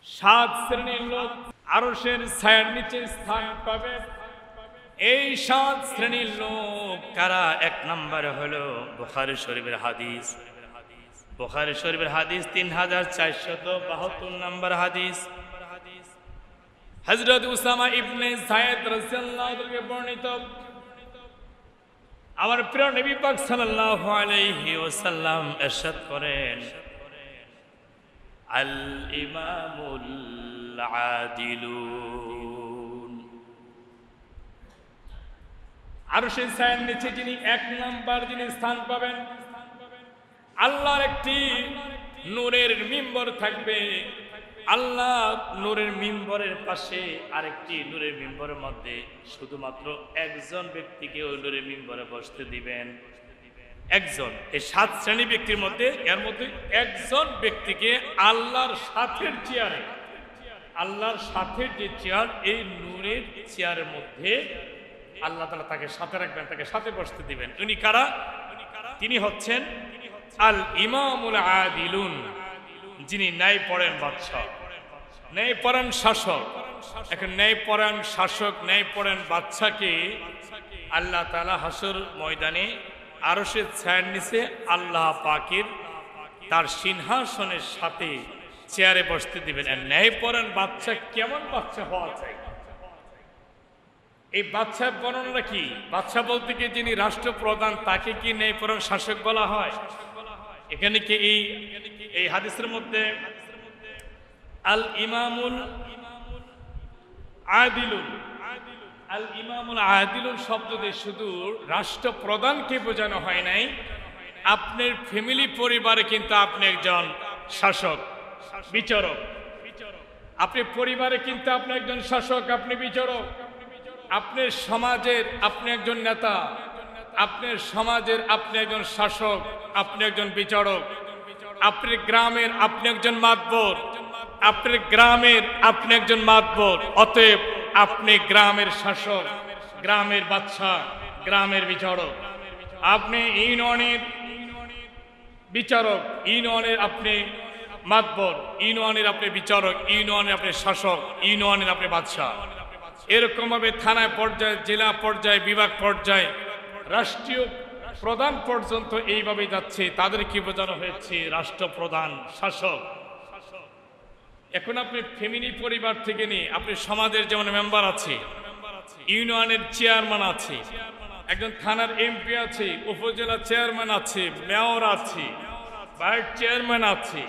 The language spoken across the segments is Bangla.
সাত শ্রেণীর লোক আরশের ছায়ার নিচে স্থান পাবে। এই সাত শ্রেণীর লোক কারা? এক নম্বরে হলো বুখারী শরীফের হাদিস। বুখারী শরীফের হাদিস 3472 নম্বর হাদিস। হযরত উসামা ইবনে যায়েদ রাদিয়াল্লাহু আনহু বর্ণিত, আমার প্রিয় নবী পাক সাল্লাল্লাহু আলাইহি ওয়াসাল্লাম ইরশাদ করেন, আল ইমামুল আদিলুন, আরশের ছায়ার নিচে যিনি এক নাম্বার যিনি স্থান পাবেন, আল্লাহর একটি নূরের মিম্বর থাকবে। আল্লাহ নূরের মিম্বরের পাশে আরেকটি নূরের মিম্বরের মধ্যে শুধুমাত্র একজন ব্যক্তিকে ওই নূরের মিম্বরে বসতে দিবেন। একজন, এই সাত শ্রেণী ব্যক্তির মধ্যে এর মধ্যে একজন ব্যক্তিকে আল্লাহর সাথের চেয়ারে, আল্লাহর সাথের যে চেয়ার, এই নূরের চেয়ারের মধ্যে আল্লাহ তাআলা তাকে সাথে রাখবেন, তাকে সাথে বসতে দিবেন। উনি কারা? তিনি হচ্ছেন আল ইমামুল আদিলুন, যিনি ন্যায়পরায়ণ বাদশাহ, ন্যায়পরায়ণ শাসক। এখন ন্যায়পরায়ণ শাসক, ন্যায়পরায়ণ বাদশাকে আল্লাহ তাআলা হাসর ময়দানে আরশের ছায়ার নিচে আল্লাহ পাকের তার সিংহাসনের সাথে চেয়ারে বসতে দিবেন। আর ন্যায়পরায়ণ বাদশা কেমন বাদশা হওয়া চাই? এই বাদশার বর্ণনা কি? বাদশা বলতে কি যিনি রাষ্ট্রপ্রধান, তাকে কি ন্যায়পরায়ণ শাসক বলা হয়? এখানে কি এই হাদিসের মধ্যে আল ইমামুল আদিলুন, আল ইমামুল আদিলুন শব্দ দিয়ে শুধু রাষ্ট্রপ্রধানকে বোঝানো হয় নাই, আপনার ফ্যামিলি পরিবারে কিন্তু আপনি একজন শাসক, বিচারক। আপনি পরিবারে কিন্তু আপনি একজন শাসক, আপনি বিচারক। আপনার সমাজের আপনি একজন নেতা, আপনার সমাজের আপনি একজন শাসক, আপনি একজন বিচারক। আপনার গ্রামের আপনি একজন মাতবর, আপনার গ্রামের আপনি একজন মাতবর। অতএব আপনি গ্রামের শাসক, গ্রামের বাদশা, গ্রামের বিচারক। আপনি ইউনিয়নের বিচারক, ইউনিয়নের আপনি মাতবর, ইউনিয়নের আপনি বিচারক, ইউনিয়নের আপনি শাসক, ইউনিয়নের আপনি বাদশা। এরকম ভাবে থানা পর্যায়ে, জেলা পর্যায়ে, বিভাগ পর্যায়ে, রাষ্ট্রীয় প্রধান পর্যন্ত এইভাবে যাচ্ছে। তাদের কি বোঝানো হয়েছে? রাষ্ট্রপ্রধান, শাসক। এখন আপনি ফ্যামিলি পরিবার থেকে নিয়ে আপনি সমাজের যেমন মেম্বার আছে, ইউনিয়নের চেয়ারম্যান আছে, একজন থানার এমপি আছে, উপজেলা চেয়ারম্যান আছে, মেয়র আছে, ভাইস চেয়ারম্যান আছে,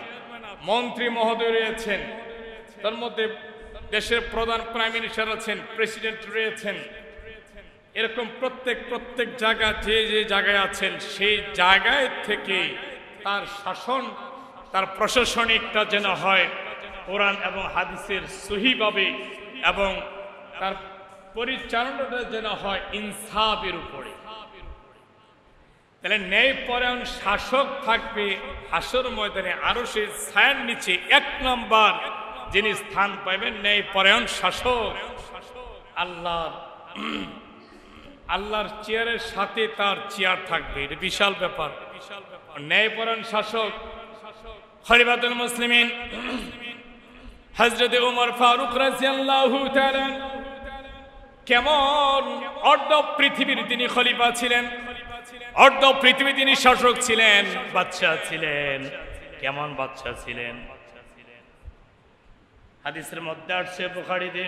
মন্ত্রী মহোদয় রয়েছেন, তার মধ্যে দেশের প্রধান প্রাইম মিনিস্টার আছেন, প্রেসিডেন্ট রয়েছেন। এরকম প্রত্যেক জায়গা যে যে জায়গায় আছেন, সেই জায়গায় থেকে তার শাসন, তার প্রশাসনিকটা যেন হয় কোরআন এবং হাদিসের সহিভাবে, এবং তার পরিচালনাটা যেন হয় ইনসাফের উপরে। তাহলে ন্যায়পরায়ণ শাসক থাকবে হাসর ময়দানে আরশের ছায়ার নিচে। এক নম্বর যিনি স্থান পাইবেন ন্যায়পরায়ণ শাসক, আল্লাহর চেয়ারের সাথে তার চেয়ার থাকবে। এটা বিশাল ব্যাপার। ন্যায়পরায়ণ শাসক খলিফাতুল মুসলিমিন হযরত ওমর ফারুক রাদিয়াল্লাহু তাআলা কেমন অর্ধ পৃথিবীর তিনি খলিফা ছিলেন, অর্ধ পৃথিবী তিনি শাসক ছিলেন, বাদশা ছিলেন। কেমন বাদশা ছিলেন? হাদিসের মধ্যে আসছে বুখারীতে,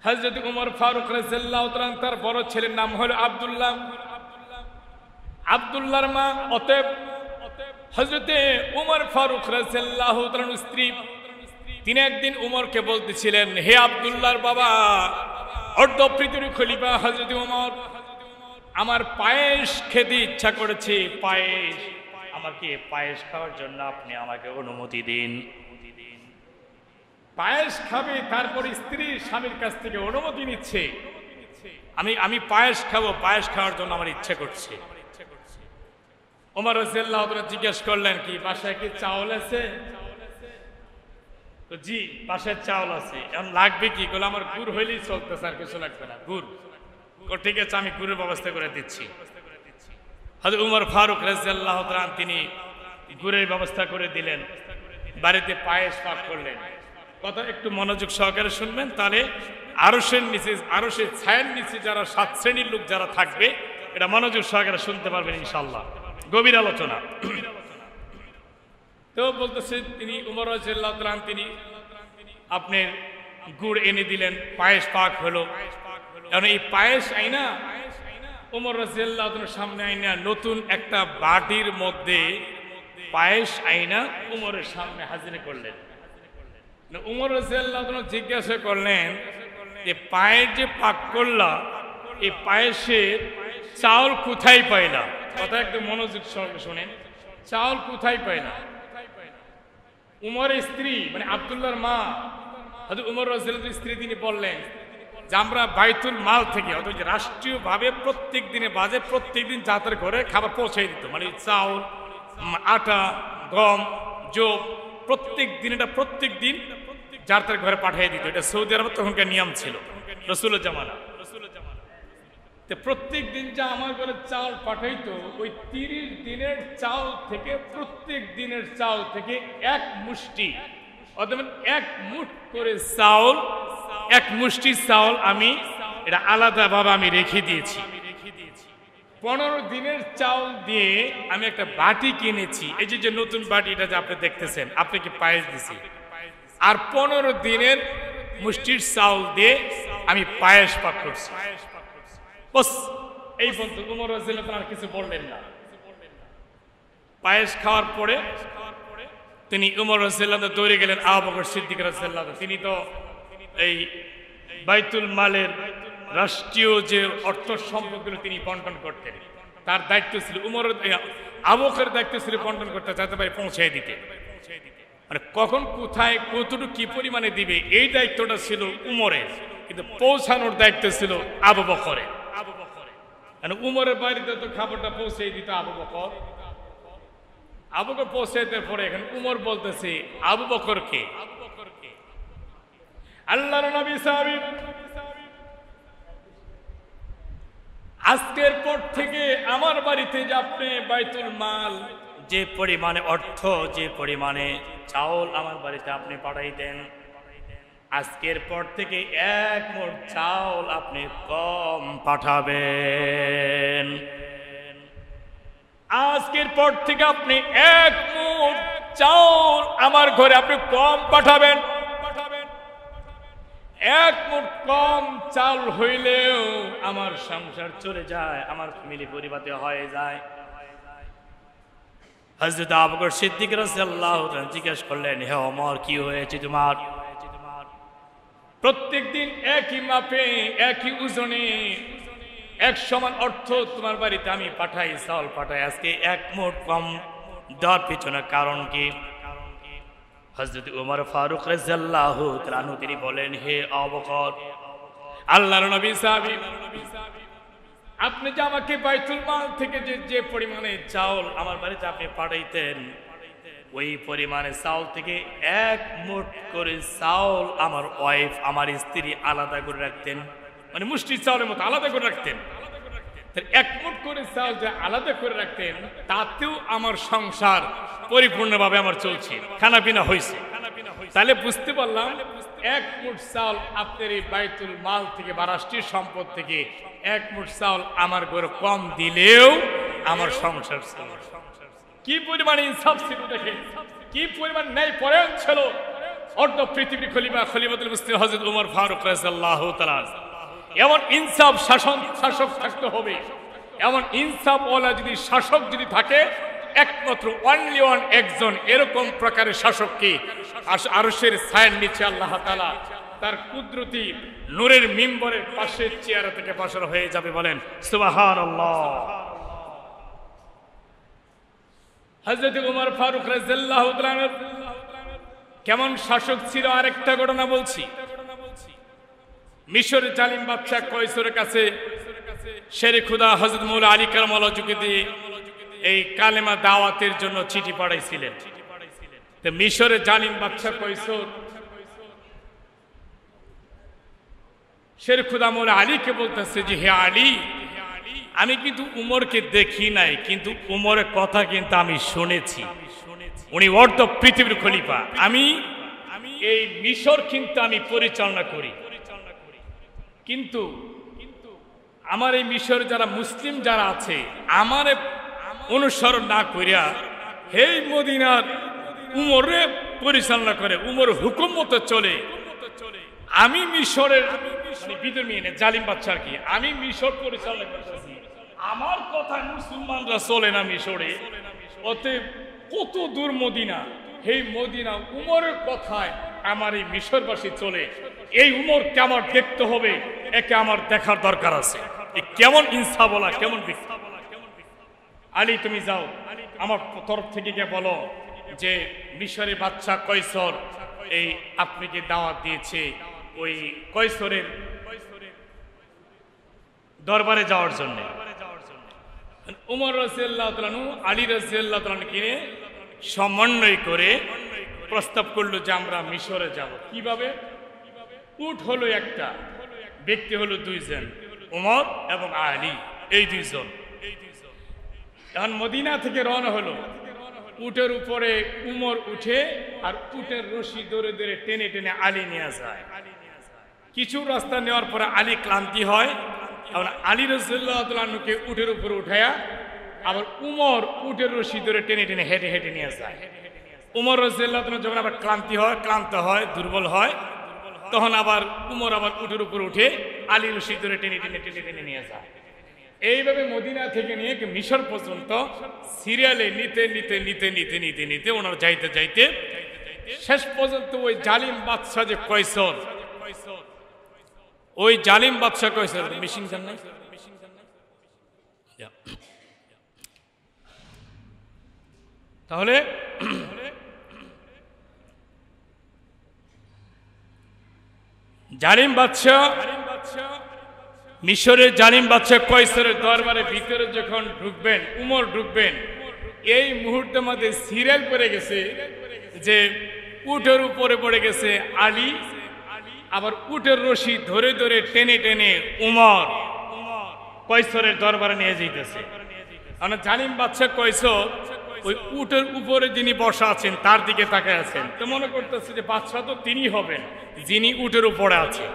হযরত ওমর ফারুক রাদিয়াল্লাহু তাআলা তার বড় ছেলের নাম হলো আব্দুল্লাহ, আব্দুল্লাহর মা। অতএব হযরতে ওমর ফারুক রাদিয়াল্লাহু তাআলার স্ত্রী তিনি একদিন ওমরকে বলতেছিলেন, হে আব্দুল্লাহর বাবা, অর্ধ পৃথিবীর খলিফা হযরত ওমর, আমার পায়েস খেতে ইচ্ছা করেছে। পায়েস, আমাকে পায়েস খাওয়ার জন্য আপনি আমাকে অনুমতি দিন। পায়েস খাবে, তারপর স্ত্রী স্বামীর কাছ থেকে অনুমতি নিচ্ছে, আমি পায়েস খাবো, পায়েস খাওয়ার জন্য আমার ইচ্ছা করছে। ওমর রাদিয়াল্লাহু তাআলা জিজ্ঞেস করলেন, কি বাসায় কি চাউল আছে? তো জি, বাসায় চাউল আছে। এখন লাগবে কি? বলে আমার গুড় হইলেই চলতেছে, আর কিছু লাগবে না। গুড়? ঠিক আছে, আমি গুড়ের ব্যবস্থা করে দিচ্ছি। হযরত ওমর ফারুক রাদিয়াল্লাহু তাআলা তিনি গুড়ের ব্যবস্থা করে দিলেন। বাড়িতে পায়েস পাক করলেন। কথা একটু মনোযোগ সহকারে শুনবেন, তাহলে আরশের ছায়ার নিচে যারা 7 শ্রেণীর লোক যারা থাকবে এটা মনোযোগ সহকারে শুনতে পারবেন ইনশাআল্লাহ। গভীর আলোচনা। তো বলতেছে তিনি উমর রাদিয়াল্লাহু তাআলা তিনি আপনার গুড় এনে দিলেন, পায়েস পাক হলো। কারণ এই পায়েস আইনা উমর রাদিয়াল্লাহু তাআলার সামনে আইনা নতুন একটা বাটির মধ্যে পায়েস আইনা উমরের সামনে হাজির করলেন। উমর রাদিয়াল্লাহু তাআলা জিজ্ঞাসা করলেন যে পায়েস যে পাক করলা এই পায়েসের চাউল কোথায় পাইলা? কথা একটু মনোযোগ সহকারে শুনেন, চাউল কোথায় পাইলা? উমরের স্ত্রী মানে আব্দুল্লাহর মা হযরত উমর রাদিয়াল্লাহু তাআলার স্ত্রী তিনি বললেন যে আমরা বাইতুল মাল থেকে অথচ রাষ্ট্রীয়ভাবে প্রত্যেক দিনে বাজে প্রত্যেক দিন যাদের ঘরে খাবার পৌঁছে দিত, মানে চাউল, আটা, গম, জব প্রত্যেক দিন যার তার ঘরে পাঠিয়ে দিত। এটা সৌদি আরব তখনকার নিয়ম ছিল, রাসূলের জামানা। প্রত্যেক দিন যা আমার ঘরে চাউল পাঠাইতো ওই 30 দিনের চাউল থেকে প্রত্যেক দিনের চাউল থেকে এক মুষ্টি অথবা এক মুঠ করে চাউল, এক মুষ্টি চাউল আমি এটা আলাদাভাবে আমি রেখে দিয়েছি। 15 দিনের চাউল দিয়ে আমি একটা বাটি কিনেছি, এই যে নতুন বাটি এটা যে আপনি দেখতেছেন, আপনাকে পায়েস দিছি। আর 15 দিনের মুষ্টির চাউল দিয়ে আমি পায়েস পাক করছি। বস এই বলতো উমর রাদিয়াল্লাহু তাআলা কিছু বললেন না। পায়েস খাওয়ার পরে তিনি উমর রাদিয়াল্লাহু তাআলা দৌড়ে গেলেন আবু বকর সিদ্দিক রাদিয়াল্লাহু তাআলা। তিনি তো এই বাইতুল মালের রাষ্ট্রীয় যে অর্থ সম্পদগুলো তিনি বন্টন করতেন, তার দায়িত্ব ছিল আবু বকরের দায়িত্ব ছিল বন্টন করতে, যাতে পারে পৌঁছে দিতে। মানে কখন কোথায় কতটুকু কি পরিমাণে দিবে এই দায়িত্বটা ছিল উমরের, কিন্তু পৌঁছানোর দায়িত্ব ছিল আবু বকরের। উমরের বাড়িতে তো খাবারটা পৌঁছে দিত আবু বকর। আবু বকর পৌঁছাইতে পরে এখন উমর বলতেছে আবু বকরকে, আল্লাহর নবী সাহাবী আজকের পর থেকে আমার বাড়িতে যে আপনি বাইতুল মাল যে পরিমাণে অর্থ, যে পরিমাণে চাউল আমার বাড়িতে আপনি পাঠাই দেন, আজকের পর থেকে এক মুঠ চাউল আপনি কম পাঠাবেন। আজকের পর থেকে আপনি এক মুঠ চাউল আমার ঘরে আপনি কম পাঠাবেন। এক মুঠ কম চাল হইলেও আমার সংসার চলে যায়, আমার ফ্যামিলি পরিবারে হয়ে যায়। হযরত আবু বকর সিদ্দিক রাদিয়াল্লাহু তাআলা জিজ্ঞেস করলেন, হে ওমর কি হয়েছে তোমার? প্রত্যেক দিন একই মাপে একই ওজনে এক সমান অর্থ তোমার বাড়িতে আমি পাঠাই, চাউল পাঠাই, আজকে এক মুঠ কম দেওয়ার পিছনে কারণ কি? হযরত উমর ফারুক রাদিয়াল্লাহু তাআলা আনহু তিনি বলেন, হে আবু বকর, আল্লাহর নবী সাহাবী আপনি যে আমাকে বাইতুল মাল থেকে যে পরিমাণে চাউল আমার বাড়িতে আপনি পাঠাইতেন, ওই পরিমাণে চাউল থেকে এক মুঠ করে চাউল আমার ওয়াইফ, আমার স্ত্রী আলাদা করে রাখতেন, মানে মুষ্টি চাউলের মতো আলাদা করে রাখতেন। এক মুঠ করে চাউল যে আলাদা করে রাখতেন, তাতেও আমার সংসার পরিপূর্ণভাবে আমার চলছে, খানা পিনা হয়েছে। তাহলে বুঝতে পারলাম এক মুঠ চাউল আপনার এই বাইতুল মাল থেকে বা রাষ্ট্রীয় সম্পদ থেকে এক মুঠ চাউল আমার ঘরে কম দিলেও আমার সংসার ছিল। কি পরিমাণ ইনসাফ ছিল দেখেন, কি পরিমাণ ন্যায় পরায়ণ ছিল অর্ধ পৃথিবীর খলিফাতুল মুসলিমিন হযরত উমর ফারুক রাদিয়াল্লাহু তাআলা। এমন ইনসাফ শাসক থাকতে হবে, এমন ইনসাফ ওয়ালা যদি শাসক যদি থাকে, একমাত্র অনলি ওয়ান একজন এরকম প্রকারের শাসককে আরশের ছায়ার নিচে আল্লাহ তাআলা তার কুদরতি নূরের মিম্বরের পাশে চেয়ার থেকে বসানো হয়ে যাবে। বলেন সুবহানাল্লাহ। হযরত উমর ফারুক রাদিয়াল্লাহু তাআলা কেমন শাসক ছিল আরেকটা ঘটনা বলছি। মিশরের জালিম বাদশা কয়সরের কাছে শেরে খুদা হযরত মৌলা আলী কারামাল্লাহু ওয়াজহুকে এই কালেমা দাওয়াতের জন্য চিঠি পাঠাইছিলেন। তো মিশরের জালিম বাদশা কয়সর শেরে খুদা মৌলা আলীকে বলতেছে যে হে আলী, আমি কিন্তু উমরকে দেখি নাই, কিন্তু উমরের কথা কিন্তু আমি শুনেছি। উনি অর্ধ পৃথিবীর খলিফা। আমি এই মিশর কিন্তু আমি পরিচালনা করি, কিন্তু আমার এই মিশর যারা মুসলিম যারা আছে আমার অনুসরণ না করিয়া হে মদিনার উমরে পরিচালনা করে, উমর হুকুম মতো চলে। আমি মিশরের বিধর্মী জালিম বাদশা কি, আমি মিশর পরিচালনা করতেছি, আমার কথায় মুসলমানরা চলে না মিশরে। অতএব কত দূর মদিনা, এই মদিনা উমরের কথায় আমার এই মিশরবাসী চলে। এই উমরকে আমার দেখতে হবে, একে আমার দেখার দরকার আছে। কেমন ইনসাফ বলা, কেমন আলী তুমি যাও আমার তরফ থেকে গিয়ে বলো যে মিশরের বাদশা কয়সর এই আপনাকে দাওয়াত দিয়েছে ওই কয়সরের দরবারে যাওয়ার জন্য। উমর রাদিয়াল্লাহু তাআলা আলী রাদিয়াল্লাহু তাআলা কিনে সমন্বয় করে প্রস্তাব করলো যে আমরা মিশরে যাব। কিভাবে? উট হলো একটা, ব্যক্তি হলো দুইজন, উমর এবং আলী, এই দুইজন। এখন মদিনা থেকে রওনা হলো, উটের উপরে উমর উঠে আর উটের রশি ধরে ধরে টেনে টেনে আলী নিয়ে যায়। কিছু রাস্তা নেওয়ার পরে আলী ক্লান্তি হয়, এখন আলী রাদিয়াল্লাহু তাআলা আনহুকে উটের উপরে উঠায়া আবার উমর উটের রশি ধরে টেনে টেনে হেঁটে হেঁটে নিয়ে যায়। উমর রাদিয়াল্লাহু তাআলা যখন আবার ক্লান্ত হয় দুর্বল হয়, তখন আবার উমর আবার উটের উপরে উঠে আলী রশি ধরে টেনে টেনে টেনে টেনে নিয়ে যায়। এইভাবে মদিনা থেকে নিয়ে মিশর পর্যন্ত সিরিয়ালে নিতে নিতে নিতে নিতে নিতে নিতে ওনার যাইতে যাইতে শেষ পর্যন্ত ওই জালিম বাদশা যে কয়সর, ওই জালিম বাদশা কয়সর মিশিং জান নাই, তাহলে জালিম বাদশা মিশরের জালিম বাদশা কয়সরের দরবারের ভিতরে যখন ঢুকবেন, উমর ঢুকবেন, এই মুহূর্তের মধ্যে সিরিয়াল পড়ে গেছে যে উটের উপরে পড়ে গেছে আলী, আবার উটের রশি ধরে ধরে টেনে টেনে উমর কয়সরের দরবারে নিয়ে যাইতেছে। কারণ জালিম বাদশা কয়সর ওই উটের উপরে যিনি বসা আছেন তার দিকে তাকায় আছেন, তো মনে করতেছে যে বাদশা তো তিনি হবেন যিনি উটের উপরে আছে।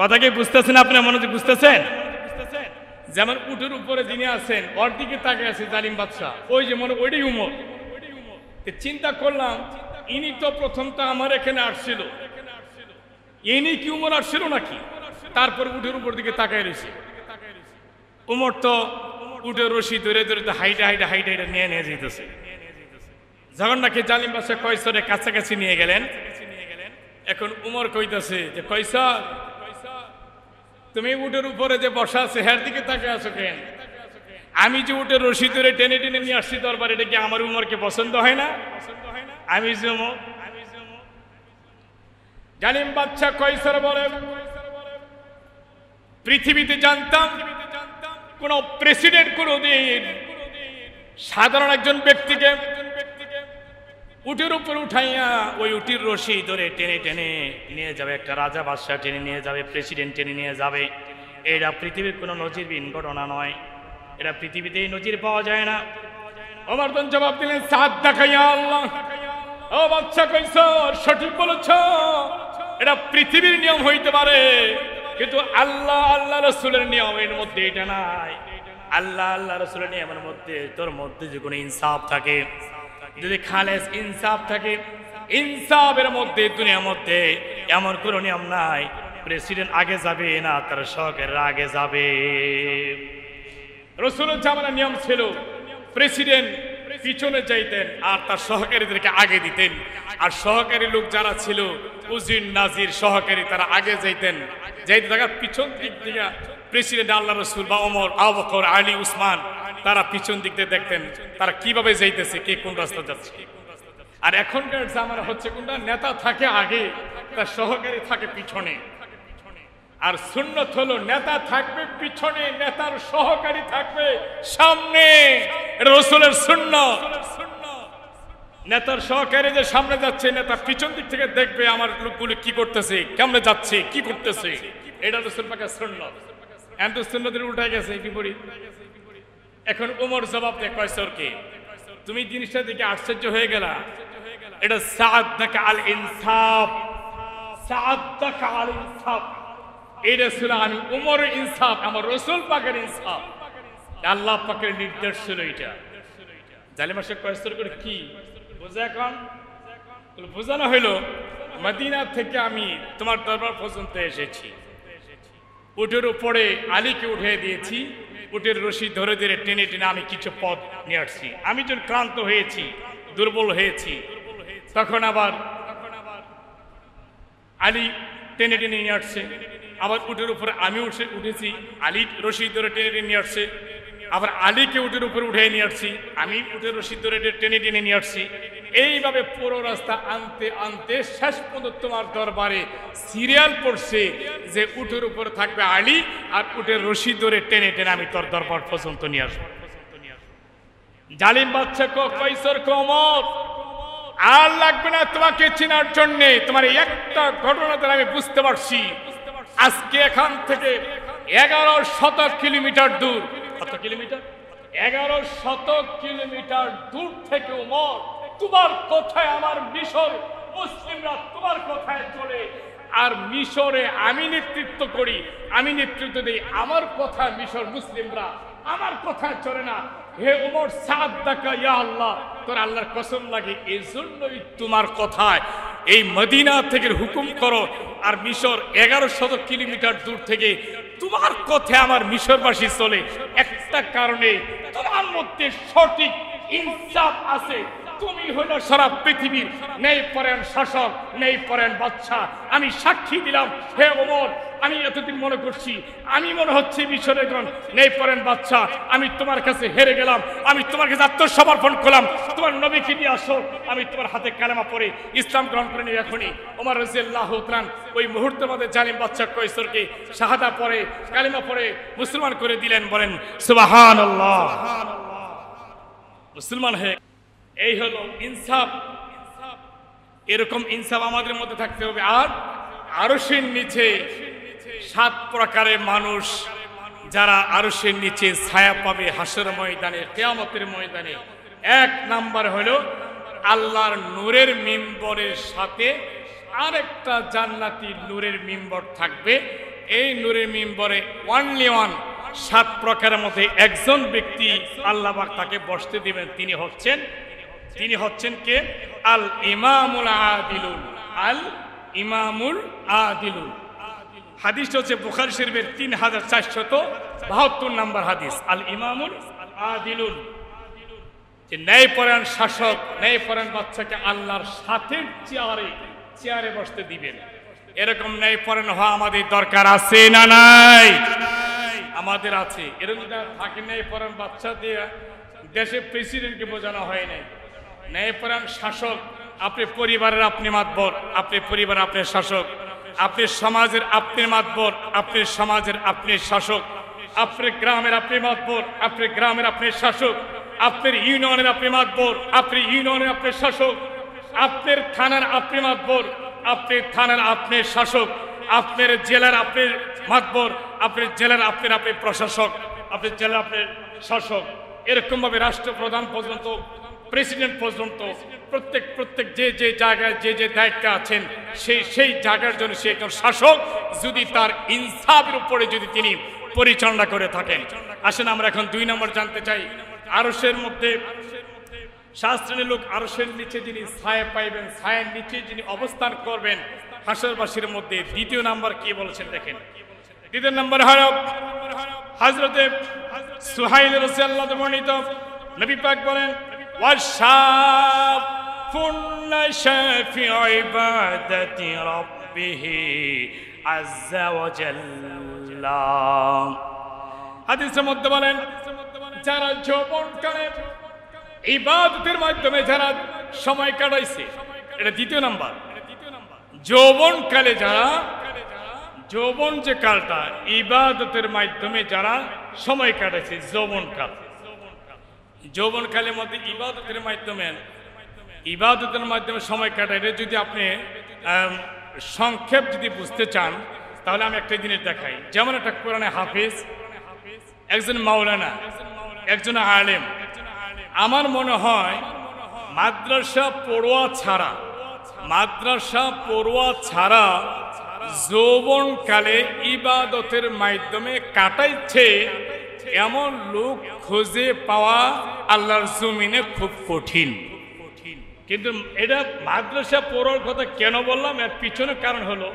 কথা কি বুঝতেছেন? আপনার মনে বুঝতেছেন? যেমন উটের উপরে যিনি আছেন ওর দিকে তাকায় আছে জালিম বাদশা, ওই যে মনে ওইটাই উমর। চিন্তা করলাম ইনি তো প্রথম তো আমার এখানে আসছিল, ইনি কি উমর আসছিল নাকি? তারপর উটের উপর দিকে তাকায় রয়েছে। উমর তো উটের রশি ধরে ধরে হাইটা হাইটা হাইটা হাইটা নিয়ে নিয়ে যেতেছে। যখন নাকি জালিম বাদশা কয়সরের কাছাকাছি নিয়ে গেলেন, এখন উমর কইতাছে যে কয়সর তুমি উটের উপরে যে বসা আছে হের দিকে তাকায় আছো কেন? আমি যে উটের রশি ধরে টেনে টেনে নিয়ে আসছি দরবারে, এটা কি আমার উমরকে পছন্দ হয় না? আমি যে উমর। জালিম বাদশা কয়সর বলে পৃথিবীতে জানতাম কোন প্রেসিডেন্ট কোনদিন সাধারণ একজন ব্যক্তিকে উটের উপর উঠাইয়া ওই উটির রশি ধরে টেনে টেনে নিয়ে যাবে, একটা রাজা বাদশা টেনে নিয়ে যাবে, প্রেসিডেন্ট টেনে নিয়ে যাবে। এটা পৃথিবীর কোনো নজিরবিহীন ঘটনা নয়, এটা পৃথিবীতেই নজির পাওয়া যায় না। ওমর তখন জবাব দিলেন সাদ দেখাইয়া আল্লাহ, ও বাদশা কয়সর সঠিক বলেছ, এটা পৃথিবীর নিয়ম হইতে পারে, কিন্তু আল্লাহ আল্লাহ রাসূলের নিয়মের মধ্যে এটা নাই। আল্লাহ আল্লাহ রাসূলের নিয়মের মধ্যে তোর মধ্যে যে কোনো ইনসাফ থাকে, যদি খালেস ইনসাফ থাকে, ইনসাফের মধ্যে দুনিয়ার মধ্যে এমন কোনো নিয়ম নাই প্রেসিডেন্ট আগে যাবে না তার সহকারীরা আগে যাবে। রাসূলের জামানার নিয়ম ছিল প্রেসিডেন্ট পিছনে যাইতেন আর তার সহকারীদেরকে আগে দিতেন, আর সহকারী লোক যারা ছিল উজির নাজির সহকারী তারা আগে যাইতেন, যাইতে থাকার পিছন দিক থেকে প্রেসিডেন্ট আল্লাহ রাসূল বা ওমর, আবু বকর, আলী, উসমান তারা পিছন দিক দিয়ে দেখতেন তারা কিভাবে যাইতেছে, কে কোন রাস্তা যাচ্ছে। আর এখনকার জামানা হচ্ছে কোনটা, নেতা থাকে আগে তার সহকারী থাকে পিছনে। আর সুন্নত হলো নেতা থাকবে পিছনে, নেতার সহকারী থাকবে সামনে, এটা রাসূলের সুন্নাত। নেতার সহকারী যে সামনে যাচ্ছে, নেতা পিছন দিক থেকে দেখবে আমার লোকগুলো কি করতেছে, কেমনে যাচ্ছে, কি করতেছে, এটা রাসূল পাকের সুন্নাত। এত সুন্নতের উল্টা গেছে বিপরীত। এখন ওমর জবাব দেয় কয়সরকে, তুমি জিনিসটা দেখে আশ্চর্য হয়ে গেলা, এটা সাআদাকা আল ইনসাফ, সাআদাকা আল ইনসাফ। এটা ছিল আমি উমরের ইনসাফ, আমার রাসূল পাকের ইনসাফ, আল্লাহ পাকের নির্দেশ ছিল এটা। জালিম শেখ কয়েস্তর করে কি বোঝা এখন বোঝানো হইল, মদিনা থেকে আমি তোমার দরবার পর্যন্ত এসেছি, উটের উপরে আলীকে উঠিয়ে দিয়েছি, উটের রশি ধরে ধরে টেনে টেনে আমি কিছু পথ নিয়ে আসছি। আমি যখন ক্লান্ত হয়েছি, দুর্বল হয়েছি, তখন আবার আলী টেনে টেনে নিয়ে আসছে। আবার উটের উপরে আমি উঠেছি, আলী রশি ধরে টেনে টেনে নিয়ে আসছে। আবার আলীকে উটের উপরে উঠে নিয়ে আসছি, আমি উটের রশি ধরে টেনে টেনে নিয়ে আসছি। এইভাবে পুরো রাস্তা আনতে আনতে শেষ পর্যন্ত তোমার দরবারে সিরিয়াল পড়ছে যে উটের উপরে থাকবে আলী, আর উটের রশি ধরে টেনে টেনে আমি তোর দরবার পর্যন্ত নিয়ে আসবো। জালিম বাদশা কয়সর ওমর, আর লাগবে না তোমাকে চেনার জন্য, তোমার একটা ঘটনা দ্বারা আমি বুঝতে পারছি আজকে এখান থেকে 1100 কিলোমিটার দূর। কত কিলোমিটার? 1100 কিলোমিটার দূর থেকে ওমর তোমার কথায় আমার মিশর মুসলিমরা তোমার কথায় চলে, আর মিশরে আমি নেতৃত্ব করি, আমি নেতৃত্ব দিই, আমার কথা মিশর মুসলিমরা আমার কথায় চলে না। হে ওমর, সাআদাকা ইয়া আল্লাহ, তোর আল্লাহর কসম লাগে, এই জন্যই তোমার কথায় এই মদিনা থেকে হুকুম করো, আর মিশর 1100 কিলোমিটার দূর থেকে তোমার কথা আমার মিশরবাসী চলে। একটা কারণে তোমার মধ্যে সঠিক ইনসাফ আছে, তুমি হলো সারা পৃথিবীর ন্যায়পরায়ণ শাসক, ন্যায়পরায়ণ বাদশা। আমি সাক্ষী দিলাম হে ওমর, আমি এতদিন মনে করছি আমি মনে হচ্ছে মিশরের ন্যায়পরায়ণ বাদশা, আমি তোমার কাছে হেরে গেলাম, আমি তোমার কাছে আত্মসমর্পণ করলাম, তোমার নবীকে নিয়ে আসো, আমি তোমার হাতে কালেমা পড়ে ইসলাম গ্রহণ করে নিই। এখনই ওমর রাদিয়াল্লাহু তাআলা ওই মুহূর্তের মধ্যে জালিম বাদশা কয়সরকে শাহাদা পড়ে কালেমা পড়ে মুসলমান করে দিলেন। বলেন সুবহানাল্লাহ। মুসলমান হয়ে এই হলো ইনসাফ। এরকম ইনসাফ আমাদের মধ্যে থাকতে হবে। আর আরশের নিচে 7 প্রকারের মানুষ যারা আরশের নিচে ছায়া পাবে হাসর ময়দানে, কিয়ামতের ময়দানে। 1 নাম্বার হলো আল্লাহর নূরের মিম্বরের সাথে আরেকটা জান্নাতি নূরের মিম্বর থাকবে। এই নূরের মিম্বরে অনলি ওয়ান 7 প্রকারের মধ্যে একজন ব্যক্তি আল্লাহ পাক তাকে বসতে দিবেন। তিনি হচ্ছেন কে? আল ইমামুল আদিলুন। আল ইমামুল আদিলুন। হাদিস হচ্ছে বুখারী শরীফের 3472 নম্বর হাদিস। আল ইমামুল আদিলুন, যে ন্যায়পরায়ণ শাসক, ন্যায়পরায়ণ বাদশাকে আল্লাহর সাথে চেয়ারে বসতে দিবেন। এরকম ন্যায়পরায়ণ হওয়া আমাদের দরকার আছে না নাই? আমাদের আছে। এরকম থাকে ন্যায়পরায়ণ বাদশা দিয়ে দেশের প্রেসিডেন্টকে বোঝানো হয় নাই। ন্যায়পরায়ণ শাসক, আপনি পরিবারের আপনি মাতবর, আপনি পরিবারের আপনি শাসক, আপনি সমাজের আপনি মাতবর, আপনি সমাজের আপনি শাসক, আপনি গ্রামের আপনি মাতবর, আপনি গ্রামের আপনি শাসক, আপনার ইউনিয়নের আপনি মাতবর, আপনি ইউনিয়নের আপনি শাসক, আপনার থানার আপনি মাতবর, আপনি থানার আপনি শাসক, আপনার জেলার আপনি মাতবর, আপনার জেলার আপনি প্রশাসক, আপনার জেলার আপনি শাসক। এরকম ভাবে রাষ্ট্রপ্রধান পর্যন্ত, প্রেসিডেন্ট পর্যন্ত প্রত্যেক যে জায়গায় যে দায়িত্বে আছেন সেই জায়গার জন্য সে একজন শাসক, যদি তার ইনসাফের উপরে যদি তিনি পরিচালনা করে থাকেন। আসেন আমরা এখন 2 নম্বর জানতে চাই। আরশের মধ্যে 7 শ্রেণীর লোক, আরশের নিচে যিনি ছায়া পাইবেন, ছায়ার নিচে যিনি অবস্থান করবেন হাসরবাসীর মধ্যে। 2 নাম্বার কি বলেছেন দেখেন। 2 নম্বর হলো হযরতে সুহাইল রাদিয়াল্লাহু আনহু বর্ণিত, নবী পাক বলেন ওয়াশাফুন নাশাফি ইবাদাতি রাব্বিহি আযজা ওয়া জাল্লা। হাদিসের মধ্যে বলেন যারা যৌবনকালে ইবাদতের মাধ্যমে যারা সময় কাটাইছে, এটা 2 নাম্বার। যৌবনকালে যারা, যৌবন যে কালটা ইবাদতের মাধ্যমে যারা সময় কাটাইছে, যৌবনকালের মধ্যে ইবাদতের মাধ্যমে সময় কাটায়। এটা যদি আপনি সংক্ষেপ যদি বুঝতে চান তাহলে আমি একটা জিনিস দেখাই। যেমন একটা কোরআনে হাফেজ, একজন মাওলানা, একজন আলেম, আমার মনে হয় মাদ্রাসা পড়ুয়া ছাড়া যৌবনকালে ইবাদতের মাধ্যমে কাটাইছে এমন লোক খুঁজে পাওয়া আল্লাহর জমিনে খুব কঠিন। কিন্তু এটা মাদ্রাসা পড়ার কথা কেন বললাম, এর পিছনে কারণ হলো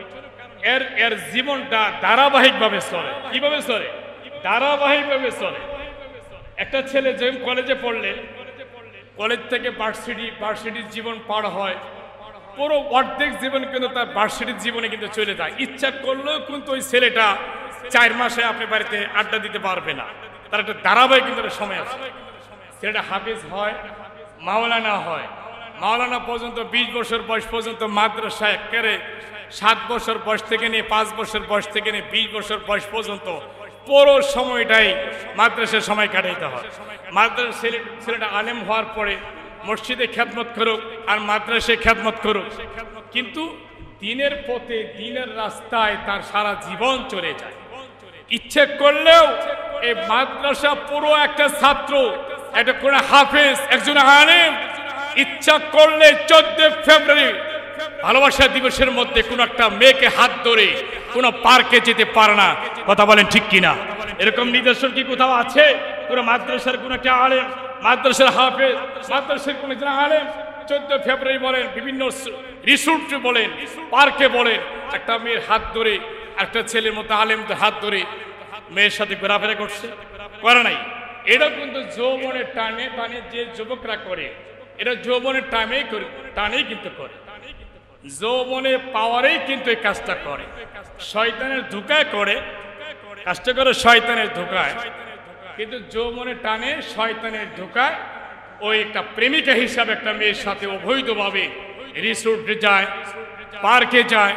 এর জীবনটা ধারাবাহিকভাবে চলে। কিভাবে চলে? ধারাবাহিকভাবে চলে। একটা ছেলে যখন কলেজে পড়লে, কলেজ থেকে ভার্সিটির জীবন পার হয়, পুরো অর্ধেক জীবন কিন্তু তার ভার্সিটির জীবনে কিন্তু চলে যায়। ইচ্ছা করলেও কিন্তু ওই ছেলেটা 4 মাসে আপনি বাড়িতে আড্ডা দিতে পারবে না, তার একটা ধারাবাহিক কিন্তু সময় আছে। ছেলেটা হাফেজ হয়, মাওলানা হয়, মাওলানা পর্যন্ত 20 বছর বয়স পর্যন্ত মাদ্রাসায় একেবারে 7 বছর বয়স থেকে নিয়ে 5 বছর বয়স থেকে নিয়ে 20 বছর বয়স পর্যন্ত পুরো সময়টাই মাদ্রাসার সময় কাটাইতে হয়। মাদ্রাসা ছেলেটা আলেম হওয়ার পরে মসজিদে খ্যাদমত করুক আর মাদ্রাসায় খ্যাদমত করুক, কিন্তু দিনের পথে দিনের রাস্তায় তার সারা জীবন চলে যায়। ইচ্ছে করলেও এই মাদ্রাসা পুরো একটা ছাত্র, একটা কোন হাফেজ, একজন আলেম ইচ্ছা করলে 14 ফেব্রুয়ারি ভালোবাসা দিবসের মধ্যে কোন একটা মেয়েকে হাত ধরে কোন পার্কে যেতে পারে না। কথা বলেন ঠিক কিনা? এরকম নিদর্শন কি কোথাও আছে? কোন মাদ্রাসার কোন একটা আলেম, মাদ্রাসার হাফেজ, মাদ্রাসার কোন একজন আলেম 14 ফেব্রুয়ারি বলেন, বিভিন্ন রিসোর্টে বলেন, পার্কে বলেন, একটা মেয়ের হাত ধরে, একটা ছেলের মতো আলেমদের হাত ধরে মেয়ের সাথে ঘোরাফেরা করছে? করে নাই। এটা কিন্তু যৌবনের টানে যে যুবকরা করে, এটা যৌবনের টানেই কিন্তু করে, যৌবনে পাওয়ারেই কিন্তু এই কাজটা করে। শয়তানের ধোঁকায় করে কাজটা, করে শয়তানের ধোঁকায়, কিন্তু যৌবনের টানে শয়তানের ধোঁকায় ওই একটা প্রেমিকা হিসাবে একটা মেয়ের সাথে অবৈধভাবে রিসোর্টে যায়, পার্কে যায়,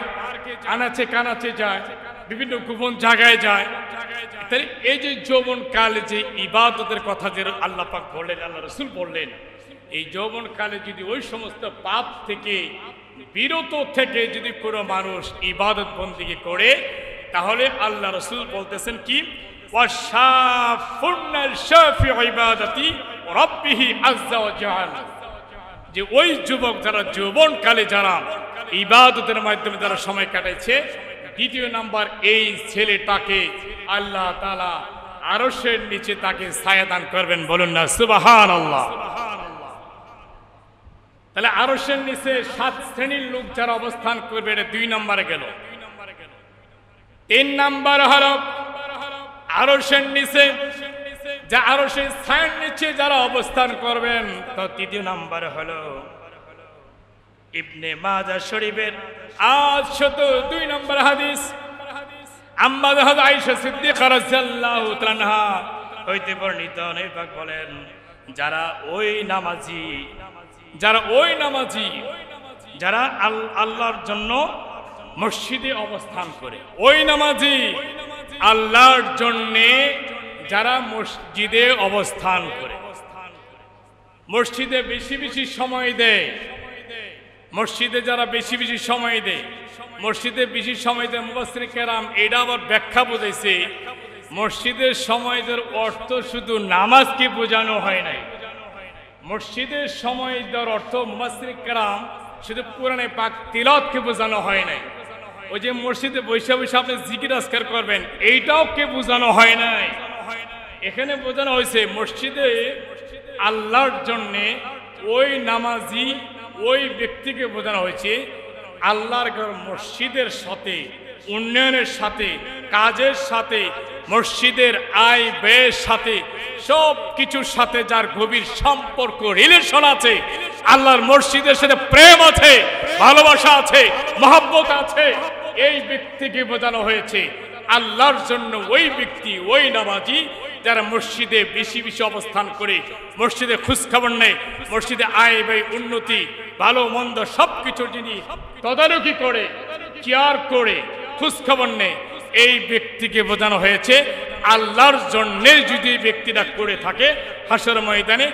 আনাচে কানাচে যায়, বিভিন্ন গোপন জায়গায় যায়। এই যে যৌবন কালে যে ইবাদতের কথা যে আল্লাহ পাক বললেন, আল্লাহ রাসূল বললেন, এই যৌবন কালে যদি ওই সমস্ত পাপ থেকে বিরত থেকে যদি কোনো মানুষ ইবাদত বন্দেগী করে, তাহলে আল্লাহ রাসূল বলতেছেন কি, যে ওই যুবক যারা যৌবন কালে যারা ইবাদতের মাধ্যমে যারা সময় কাটাইছে, দ্বিতীয় নাম্বার এই ছেলেটাকে আল্লাহ তাআলা আরশের নিচে তাকে ছায়া দান করবেন। বলুন না সুবহানাল্লাহ। তাহলে আরশের নিচে 7 শ্রেণীর লোক যারা অবস্থান করবে, এটা 2 নম্বরে গেল। 3 নম্বর হলো আরশের নিচে, যা আরশের ছায়ার নিচে যারা অবস্থান করবেন, তো 3 নম্বর হলো ইবনে মাজাহ শরীফের 802 নম্বর হাদিস, আম্মা আয়েশা সিদ্দিকা রাদিয়াল্লাহু তাআলা আনহা হইতে বর্ণিত, নবী পাক বলেন, যারা ওই নামাজি যারা আল্লাহর জন্য মসজিদে অবস্থান করে, ওই নামাজি আল্লাহর জন্য যারা মসজিদে অবস্থান করে, মসজিদে বেশি বেশি সময় দেয়, মসজিদে যারা বেশি বেশি সময় দেয়, মসজিদে বেশি সময় দেয়, মুফাসসির কেরাম এটা আবার ব্যাখ্যা বোঝাইছে, মসজিদের সময়দের অর্থ শুধু নামাজকে বোঝানো হয় নাই। মসজিদের সময় দেওয়ার অর্থ মুফাসসির কেরাম শুধু কোরআনে পাক তিলাওয়াতকে বোঝানো হয় নাই। ওই যে মসজিদে বসে বসে আপনি জিকির আজকার করবেন, এইটাও কে বোঝানো হয় নাই। এখানে বোঝানো হয়েছে মসজিদে আল্লাহর জন্য ওই নামাজি ওই ব্যক্তিকে বোঝানো হয়েছে আল্লাহর ঘর মসজিদের সাথে, উন্নয়নের সাথে, কাজের সাথে, মসজিদের আয় ব্যয়ের সাথে, সব কিছুর সাথে যার গভীর সম্পর্ক, রিলেশন আছে, আল্লাহর মসজিদের সাথে প্রেম আছে, ভালোবাসা আছে, মহব্বত আছে, এই ব্যক্তিকে বোঝানো হয়েছে আল্লাহর জন্য ওই ব্যক্তি, ওই নামাজি যারা মসজিদে বেশি বেশি অবস্থান করে, মসজিদে খোঁজখবর নেয়, মসজিদে আয় ব্যয়, উন্নতি, ভালো মন্দ সবকিছু যিনি তদারকি করে, কেয়ার করে, খোঁজখবর নেয়, এই ব্যক্তিকে বোঝানো হয়েছে আল্লাহর জন্য যদি ব্যক্তিটা করে থাকে, হাসর ময়দানে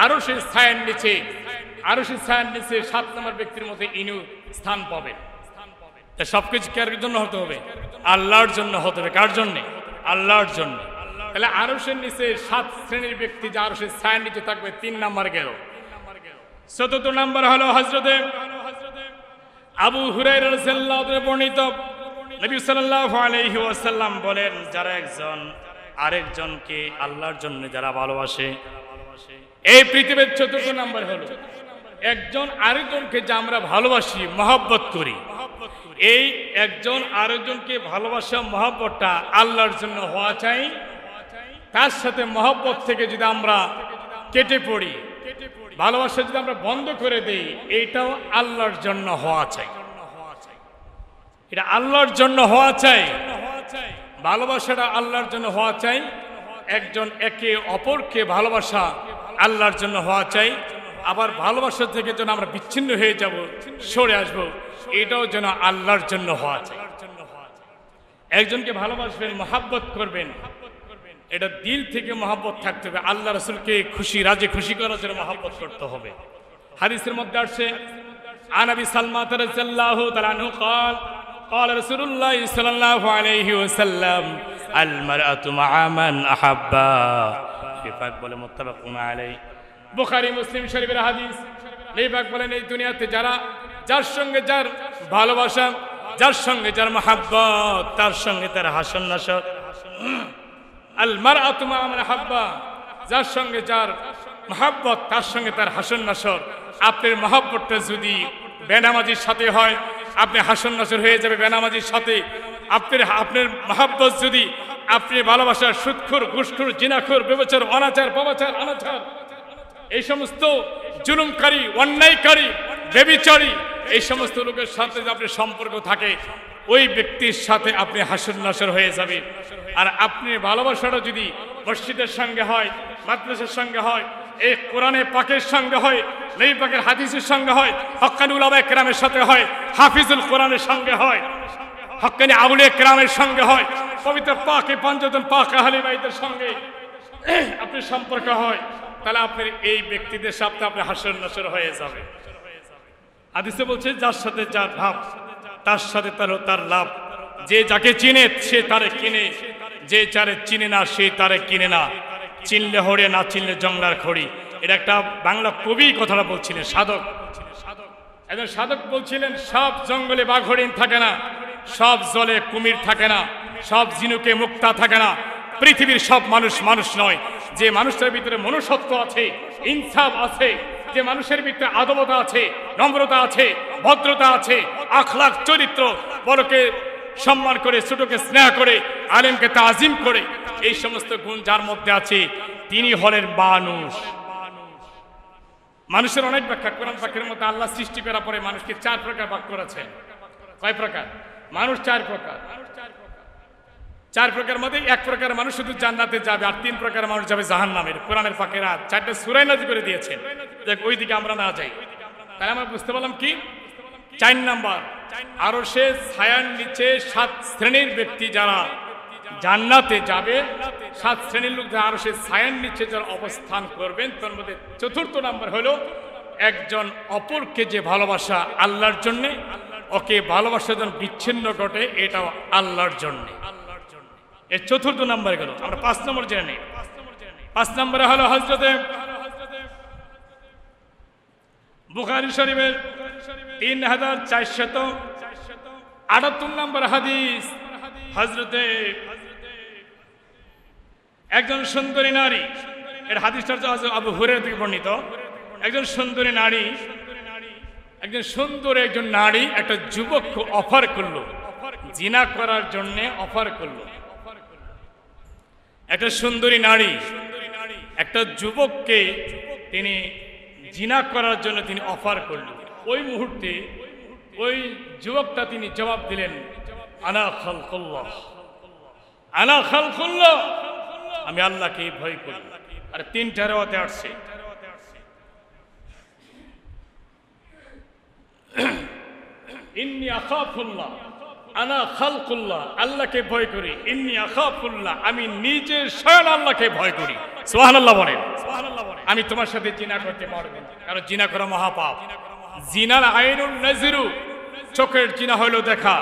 আরশের ছায়ার নিচে, আরশের ছায়ার নিচে 7 নম্বর ব্যক্তির মধ্যে ইনু স্থান পাবে। সবকিছু কার জন্য হতে হবে? আল্লাহর জন্য হতে হবে। কার জন্য? আল্লাহর জন্য। তাহলে আরশের নিচে 7 শ্রেণীর ব্যক্তি যা আরশের ছায়ার নিচে থাকবে, 3 নাম্বার গেল। চতুর্থ নাম্বার হলো হযরতে আবু হুরায়রা রাদিয়াল্লাহু আনহু বর্ণিত, নবী সাল্লাল্লাহু আলাইহি ওয়াসাল্লাম বলেন, যারা একজন আরেকজনকে আল্লাহর জন্য যারা ভালোবাসে, এই পৃথিবীর চতুর্থ নাম্বার হলো একজন আরেকজনকে যা আমরা ভালোবাসি, মহব্বত করি, এই একজন আরেকজনকে ভালোবাসা মহব্বতটা আল্লাহর জন্য হওয়া চাই। তার সাথে মহব্বত থেকে যদি আমরা কেটে পড়ি, ভালোবাসা যদি আমরা বন্ধ করে দেই, এইটাও আল্লাহর জন্য হওয়া চাই। এটা আল্লাহর জন্য হওয়া চাই, ভালোবাসাটা আল্লাহর জন্য হওয়া চাই। একজন একে অপরকে ভালোবাসা আল্লাহর জন্য হওয়া চাই। আবার ভালোবাসা থেকে যেন আমরা বিচ্ছিন্ন হয়ে যাব, সরে আসব, এটাও যেন আল্লাহর জন্য হওয়া চাই। একজনকে ভালোবাসবেন, মহব্বত করবেন, এটা দিল থেকে মহব্বত থাকতে হবে। আল্লাহ রাসূলকে খুশি রাজি খুশি করার জন্য মহব্বত করতে হবে। হাদিসের মধ্যে আসছে, আন আবি সালমা রাদিয়াল্লাহু তাআলা আনহু قال قال رسول الله صلى الله عليه وسلم المرأة مع من أحبها বিপাক বলে মুত্তাফাকুন আলাইহি, বুখারী মুসলিম শরীফের হাদিস। বিপাক বলেন, এই দুনিয়াতে যার সঙ্গে যার ভালোবাসা, যার সঙ্গে যার মহব্বত, তার সঙ্গে তার হাসন নাসর। আল মারআতু মা মান আহাব্বা, যার সঙ্গে যার মহব্বত, তার সঙ্গে তার হাসন নাসর। আপনার মহব্বতটা যদি বেনামাজির সাথে হয়, আপনি হাসন নাসর হয়ে যাবে বেনামাজির সাথে। আপনার মহব্বত যদি, আপনি ভালোবাসার সুদখোর, ঘুষখোর, জিনাখোর, ব্যভিচার, অনাচার, পাপাচার, অনাচার, এই সমস্ত জুলুমকারী, অন্যায়কারী, ব্যভিচারী, এই সমস্ত লোকের সাথে যদি আপনার সম্পর্ক থাকে, ওই ব্যক্তির সাথে আপনি হাসন নাসর হয়ে যাবে। আর আপনি ভালোবাসাটা যদি মসজিদের সঙ্গে হয়, মাদ্রাসার সঙ্গে হয়, এই কোরআনে পাকের সঙ্গে হয়, নবী পাকের হাদিসের সঙ্গে হয়, হক্কানি উলামায়ে কেরামের সাথে হয়, হাফিজুল কোরআনের সঙ্গে হয়, হক্কানি আউলিয়া কেরামের সঙ্গে হয়, পবিত্র পাকে পঞ্চতন পাক আহলে বাইতের সঙ্গে আপনার সম্পর্ক হয়, তাহলে আপনার এই ব্যক্তিদের সাথে আপনি হাসন নাসর হয়ে যাবে। হাদিসে বলছে, যার সাথে যার ভাব, তার সাথে তার লাভ। যে যাকে চিনে সে তারে কিনে, যে যারে চিনে না সে তারে কিনে না। চিনলে হরে, না চিনলে জংলার খড়ি। এটা একটা বাংলা কবি কথাটা বলছিলেন, সাধক। একজন সাধক বলছিলেন, সব জঙ্গলে বাঘ হরিণ থাকে না, সব জলে কুমির থাকে না, সব ঝিনুকে মুক্তা থাকে না। পৃথিবীর সব মানুষ মানুষ নয়। যে মানুষটার ভিতরে মনুষ্যত্ব আছে, ইনসাফ আছে, যে মানুষের ভিতরে আদবতা আছে, নম্রতা আছে, ভদ্রতা আছে, আখলাক চরিত্র, বড়কে সম্মান করে, ছোটকে স্নেহ করে, আলেমকে তাজিম করে, এই সমস্ত গুণ যার মধ্যে আছে, তিনি হলেন মানুষ। মানুষের অনেক ব্যাখ্যা, কোরআন পাকের মধ্যে আল্লাহ সৃষ্টি করার পরে মানুষকে 4 প্রকার ভাগ করেছেন। কয় প্রকার? মানুষ 4 প্রকার। 4 প্রকার মধ্যে 1 প্রকার মানুষ শুধু জান্নাতে যাবে, আর 3 প্রকার মানুষ যাবে জাহান্নামে। কোরআনের পাকের 4টা সূরা নাযিল করে দিয়েছেন, দেখ ওই দিকে আমরা না যাই। তাই আমরা বুঝতে পারলাম কি, 4 নাম্বার, আরশের ছায়ার নিচে 7 শ্রেণীর ব্যক্তি যারা জান্নাতে যাবে, 7 শ্রেণীর লোক যারা আরশের ছায়ার নিচে যারা অবস্থান করবেন, তার মধ্যে 4র্থ নাম্বার হলো একজন অপরকে যে ভালোবাসা আল্লাহর জন্য, ওকে ভালোবাসা যেন বিচ্ছিন্ন ঘটে, এটাও আল্লাহর জন্য। এর 4র্থ নাম্বার গেল। আমরা 5 নম্বর জেনে নিই। 5 নম্বরে হলো হযরতে বুখারী শরীফের 3478 নম্বর হাদিস। হযরতে একজন সুন্দরী নারী, এর হাদিসটা আবু হুরায়রা থেকে বর্ণিত। একজন সুন্দরী নারী, একজন সুন্দর একজন নারী একটা যুবককে অফার করলো, জিনা করার জন্য অফার করলো। একটা সুন্দরী নারী একটা যুবককে তিনি জিনা করার জন্য তিনি অফার করলেন। ওই মুহূর্তে ওই যুবকটা তিনি জবাব দিলেন, আনা খালকুল্লাহ, আনা খালকুল্লাহ, আমি আল্লাহকে ভয় করি। আর 3টা রাওয়াতে আসছে, ইন্নী আখাফুল্লাহ, আনা খালকুল্লাহ, আল্লাহকে ভয় করি, ইন্নী আখাফুল্লাহ, আমি নিজে স্বয়ং আল্লাহকে ভয় করি। সুবহানাল্লাহ বলেন। আমি তোমার সাথে জিনা করতে পারবো না, কারণ জিনা করা মহাপাপ। জিনার আইনুন নাজিরু, চোখের জিনা হলো দেখা।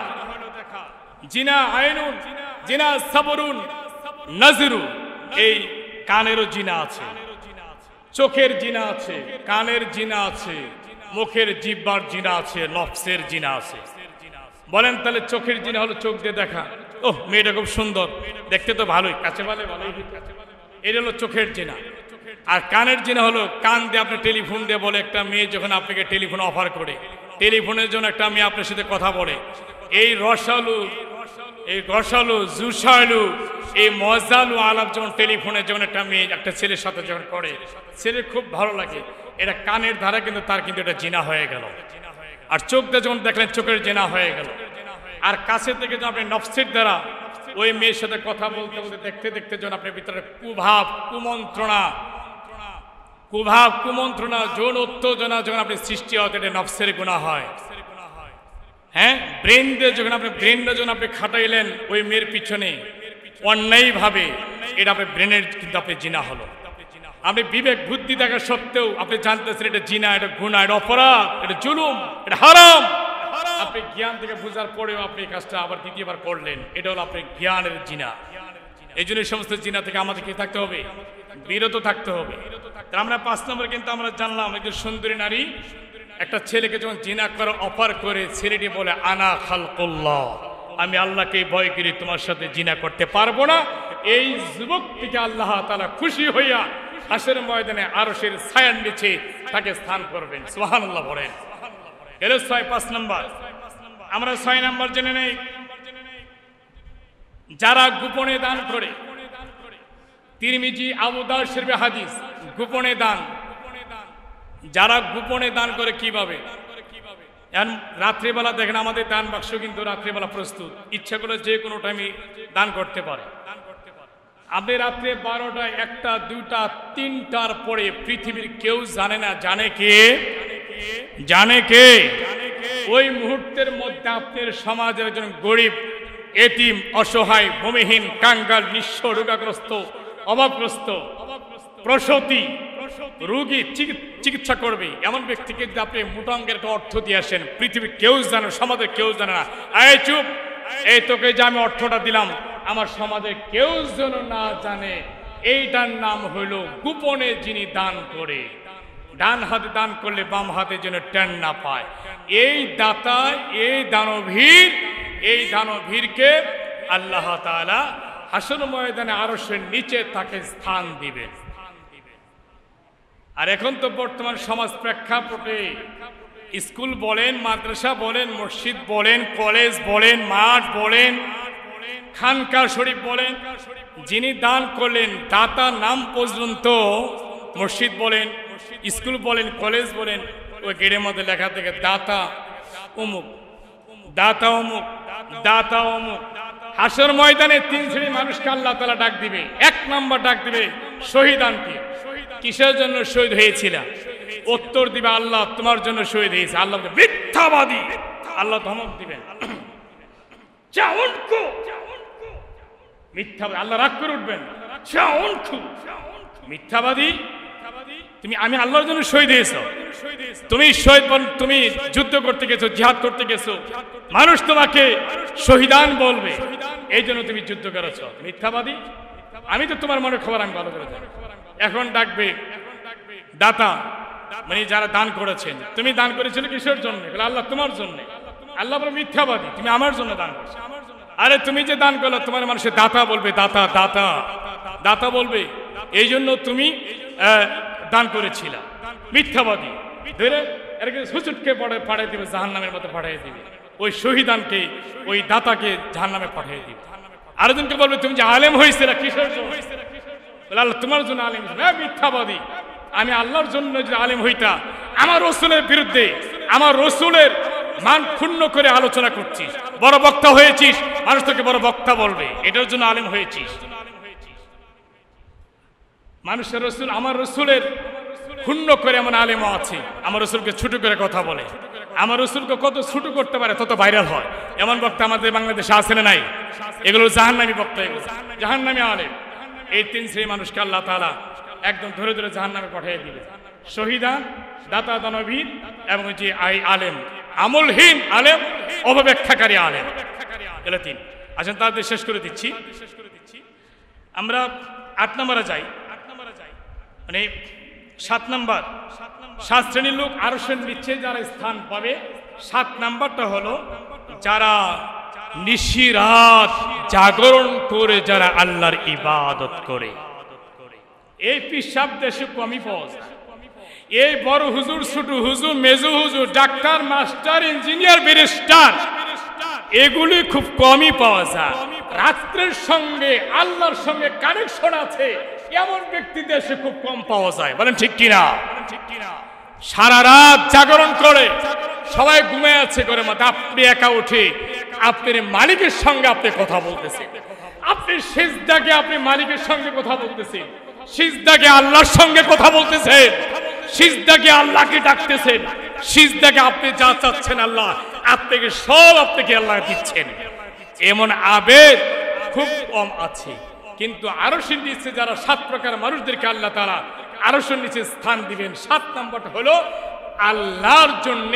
জিনা আইনুন, জিনা সাবরুন নাজিরু, এই কানেরও জিনা আছে, চোখের জিনা আছে, কানের জিনা আছে, মুখের জিহ্বার জিনা আছে, নফসের জিনা আছে। বলেন তাহলে চোখের জিনা হলো চোখ দিয়ে দেখা, ওহ মেয়েটা খুব সুন্দর, দেখতে তো ভালোই, কাছে ভালোই, এটা হলো চোখের জিনা। আর কানের জিনা হলো কান দিয়ে আপনি টেলিফোন দিয়ে বলে, একটা মেয়ে যখন আপনাকে টেলিফোন অফার করে, টেলিফোনের জন্য একটা মেয়ে আপনার সাথে কথা বলে, এই রসালু, এই রসালু, জুসালু, এই মজালু আলাপ যখন টেলিফোনে যখন একটা মেয়ে একটা ছেলের সাথে যখন করে, ছেলের খুব ভালো লাগে, এটা কানের ধারা, কিন্তু তার কিন্তু এটা জিনা হয়ে গেল। আর চোখ দিয়ে যখন দেখলেন চোখের জিনা হয়ে গেল। আর কাছে থেকে যখন আপনি নফসের দ্বারা ওই মেয়ের সাথে কথা বলতে বলতে দেখতে দেখতে যখন আপনার ভিতরে কুভাব, কুমন্ত্রণা, যৌন উত্তেজনা যখন আপনি সৃষ্টি হয়, এটা নফসের গুনাহ হয়। হ্যাঁ, ব্রেন দিয়ে যখন আপনি খাটাইলেন ওই মেয়ের পিছনে অন্যায় ভাবে, এটা আপনার ব্রেনের কিন্তু আপনি জিনা হলো। আপনি বিবেক বুদ্ধি দেখা সত্ত্বেও আপনি জানতেছেন এটা জিনা, এটা গুনাহ, এটা অপরাধ, এটা জুলুম, এটা হারাম। আপনি জ্ঞান থেকে বুঝার পরেও আপনি এই কাজটা আবার দ্বিতীয়বার করলেন, এটা হলো আপনার জ্ঞানের জিনা। এই জন্য সমস্ত জিনা থেকে আমাদেরকে থাকতে হবে, বিরত থাকতে হবে। আমরা 5 নম্বর কিন্তু আমরা জানলাম, একজন সুন্দরী নারী একটা ছেলেকে যখন জিনা করার অফার করে, ছেলেটি বলে আনা খালকুল্লাহ, আমি আল্লাহকে ভয় করি, তোমার সাথে জিনা করতে পারবো না। এই যুবকটিকে আল্লাহ তাআলা খুশি হইয়া হাসরের ময়দানে আরশের ছায়ার নিচে তাকে স্থান করবেন। সুবহানাল্লাহ বলেন। এর 5 নম্বর। আমরা 6 নম্বর জেনে নেই, যারা গোপনে দান করে। তিরমিজি, আবু দাউদ শরীফে হাদিস, গোপনে দান। যারা গোপনে দান করে কিভাবে? এখন রাত্রিবেলা দেখেন আমাদের দান বাক্স কিন্তু রাত্রিবেলা প্রস্তুত, ইচ্ছা করে যে কোনো টাইমে দান করতে পারে। আপনি রাত্রে 12টা, 1টা, 2টা, 3টার পরে পৃথিবীর কেউ জানে না, জানে কে? জানে কে? ওই মুহূর্তের মধ্যে আপনার সমাজের একজন গরিব, এতিম, অসহায়, ভূমিহীন, কাঙ্গাল, নিঃস্ব, রোগাগ্রস্ত, অভাবগ্রস্ত, প্রসূতি রোগী চিকিৎসা করবে এমন ব্যক্তিকে যদি আপনি মোটা অঙ্কের একটা অর্থ দিয়ে আসেন, পৃথিবীর কেউ জানে, সমাজের কেউ জানে না, এই চুপ, এই তোকে যে আমি অর্থটা দিলাম আমার সমাজে কেউ যেন না জানে, এইটার নাম হইল গোপনে যিনি দান করে। ডান হাতে দান করলে বাম হাতে যেন টেন না পায়। এই দাতা, এই দানবীরকে আল্লাহ তাআলা হাসর ময়দানে আরশের নিচে তাকে স্থান দিবেন। আর এখন তো বর্তমান সমাজ প্রেক্ষাপটে স্কুল বলেন, মাদ্রাসা বলেন, মসজিদ বলেন, কলেজ বলেন, মাঠ বলেন, খানকা শরীফ বলেন, যিনি দান করলেন দাতা নাম পর্যন্ত, মসজিদ বলেন, স্কুল বলেন, কলেজ বলেন, ওই গেটের মধ্যে লেখা থেকে দাতা অমুক, দাতা অমুক, দাতা অমুক। হাসর ময়দানে 3 শ্রেণীর মানুষকে আল্লাহ তাআলা ডাক দিবে। 1 নম্বর ডাক দিবে শহীদানকে। কিসের জন্য শহীদ হয়েছিল? উত্তর দিবে আল্লাহ তোমার জন্য শহীদ হয়েছে। আল্লাহ মিথ্যাবাদী, আল্লাহ ধমক দিবেন, মিথ্যাবাদী। আল্লাহ রাগ করে উঠবেন, মিথ্যাবাদী, আমি আল্লাহর জন্য শহীদ হয়েছো, তুমি যুদ্ধ করতে গেছো, জিহাদ করতে গেছো, মানুষ তোমাকে শহীদান বলবে, এই জন্য তুমি যুদ্ধ করেছো, মিথ্যাবাদী। আমি তো তোমার মনের খবর আমি ভালো করে জানি। এখন ডাকবে দাতা, মানে যারা দান করেছেন, তুমি দান করেছিলে কিসের জন্য? আল্লাহ তোমার জন্য। আল্লাহ বলে মিথ্যাবাদী, তুমি আমার জন্য দান করছো। আরে তুমি যে দান করলো তোমার মানুষের দাতা বলবে, দাতা দাতা দাতা বলবে, এই জন্য তুমি দান করেছিলা, মিথ্যাবাদী। ধরে এরকম হুচুটকে পাঠিয়ে দিবে, জাহান্নামের মতো পাঠিয়ে দিবে। ওই শহীদানকে, ওই দাতাকে জাহান্নামে পাঠিয়ে দিবে। আরেকজনকে বলবে তুমি যে আলেম হয়েছিল কিসের জন্য? আল্লাহ তোমার জন্য আলেম হয়েছিল। মিথ্যাবাদী, আমি আল্লাহর জন্য যদি আলেম হইতা, আমার রসুলের বিরুদ্ধে, আমার রসুলের মান ক্ষুণ্ণ করে আলোচনা করছিস, বড় বক্তা হয়েছিস, মানুষ তোকে বড় বক্তা বলবে, এটার জন্য আলেম হয়েছিস। মানুষের রসুল, আমার রসুলের ক্ষুণ্ণ করে এমন আলেমও আছে, আমার রসুলকে ছোট করে কথা বলে, আমার রসুলকে কত ছোট করতে পারে তত ভাইরাল হয়, এমন বক্তা আমাদের বাংলাদেশে আছে না নাই? এগুলো জাহান্নামী বক্তা, এগুলো জাহান্নামী আলেম। এই 3 শ্রেণীর মানুষকে আল্লাহ তাআলা একদম ধরে ধরে জাহান্নামে পাঠিয়ে দিবে। শহীদান, দাতা দানবীর এবং যে আলেম, আমলহীন আলেম, অপব্যাখ্যাকারী আলেম, এগুলো 3। আসেন তাদের শেষ করে দিচ্ছি। আমরা 8 নম্বরে যাই, মানে 7 নম্বর, 7 শ্রেণীর লোক আরশের নিচে যারা স্থান পাবে। 7 নম্বরটা হলো যারা নিশিরাত জাগরণ করে যারা আল্লাহর ইবাদত করে। এই পিসাব দেশে কমই পাওয়া যায়। এই বড় হুজুর, ছোট হুজুর, মেজু হুজুর, ডাক্তার, মাস্টার, ইঞ্জিনিয়ার, ব্যারিস্টার, এগুলি খুব কমই পাওয়া যায়। রাত্রের সঙ্গে আল্লাহর সঙ্গে কানেকশন আছে এমন ব্যক্তি দেশে খুব কম পাওয়া যায়। বলেন ঠিক কিনা? সারা রাত জাগরণ করে, সবাই ঘুমে আছে করে মত, আপনি একা উঠে আপনার মালিকের সঙ্গে আপনি কথা বলতেছেন। আপনি সিজদাকে আপনি মালিকের সঙ্গে কথা বলতেছেন, সিজদাকে আল্লাহর সঙ্গে কথা বলতেছেন, সিজদাকে আল্লাহকে ডাকতেছেন, সিজদাকে আপনি যা চাচ্ছেন আল্লাহ আপনাকে সব আপনাকে আল্লাহ দিচ্ছেন। এমন আবেগ খুব কম আছে। কিন্তু আরশের নিচে যারা 7 প্রকার মানুষদেরকে আল্লাহ তাআলা আরশের নিচে স্থান দিবেন। 7 নম্বরটা হলো আল্লাহর জন্য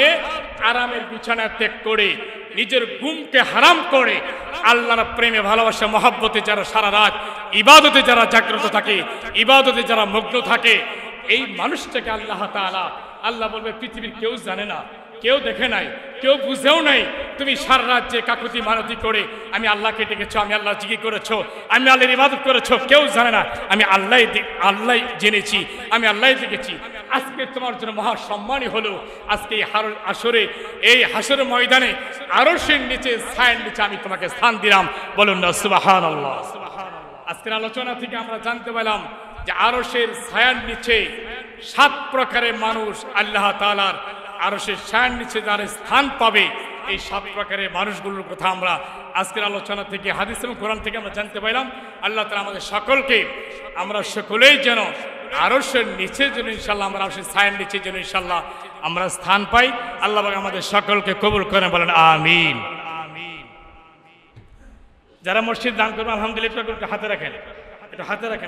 আরামের বিছানা ত্যাগ করে, নিজের ঘুমকে হারাম করে, আল্লাহর প্রেমে ভালোবাসা মহব্বতে যারা সারা রাত ইবাদতে যারা জাগ্রত থাকে, ইবাদতে যারা মগ্ন থাকে, এই মানুষটাকে আল্লাহ তাআলা, আল্লাহ বলবে পৃথিবীর কেউ জানে না, কেউ দেখে নাই, কেউ বুঝেও নাই, তুমি সারা রাত যে কাকুতি মানতি করে আমি আল্লাহকে ডেকেছো, আমি আল্লাহ জিকির করেছো, আমি আল্লাহর ইবাদত করেছো, কেউ জানে না। আমি আল্লাহ জেনেছি, আমি আল্লাহ দেখেছি। আজকে তোমার জন্য মহা সম্মানই হলো আজকে এই আসরে, এই হাসরের ময়দানে আরশের নিচে ছায়ার নিচে আমি তোমাকে স্থান দিলাম। বলুন না সুবহানাল্লাহ। আজকের আলোচনা থেকে আমরা জানতে পারলাম যে আরশের ছায়ার নিচে 7 প্রকারের মানুষ আল্লাহ তাআলার আরশের ছায়ার নিচে যারা স্থান পাবে, এই 7 প্রকারের মানুষগুলোর কথা আমরা আজকের আলোচনা থেকে, হাদিস এবং কোরআন থেকে আমরা জানতে পারলাম। আল্লাহ তাআলা আমাদের সকলকে, আমরা সকলেই যেন আরশের নিচে যেন ইনশাআল্লাহ, আমরা আরশের ছায়ার নিচে যেন ইনশাআল্লাহ আমরা স্থান পাই। আল্লাহ পাক আমাদের সকলকে কবুল করেন, বলেন আমিন। যারা মসজিদ দান করবেন আলহামদুলিল্লাহ, একটু হাতে রাখেন, একটু হাতে রাখেন।